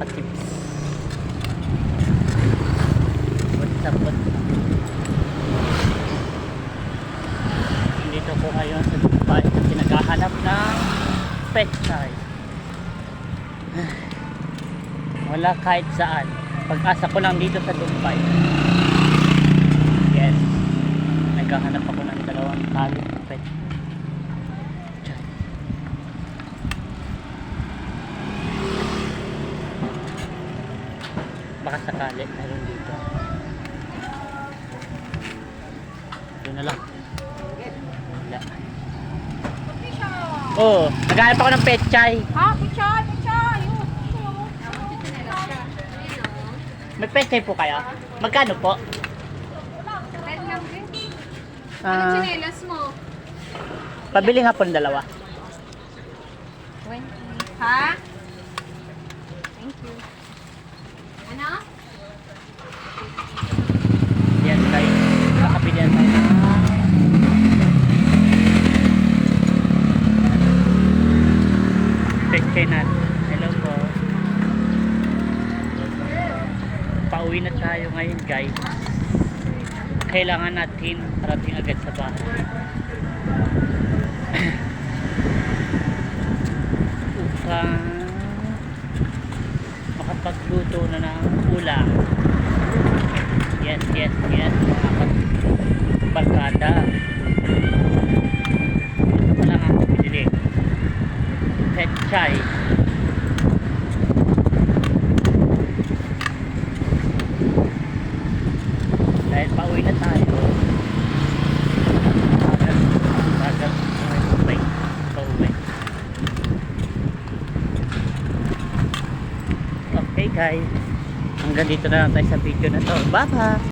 ka-tips. What's up? Dito ko ngayon sa Dubai kasi naghahanap ng pechay. Wala kahit saan. Pag-asa ko lang dito sa Dubai. Yes. Naghahanap ako ng dalawang tali pechay. Baka sakali meron dito. Doon na lang. Wala. Oh, naghahanap ako ng pechay. Ha? Pichay! Pichay! May pechay po kayo? Magkano po? Anong chinelas mo? Pabili nga po ng dalawa. 20. Ha? Thank you. Ano? Yan guys. Nakabili na tayo. Pechay natin. Hello po. Pauwi na tayo ngayon guys. Kailangan natin parating agad sa bahay. Upang makapagluto na ng ulam. Yes, yes, yes. Makapagbarkada. Ito pa lang ako pinili. Pechay. Dahil pauwi na tayo. Bagal pauwi. Okay guys, hanggang dito na lang tayo sa video na to. Bye bye.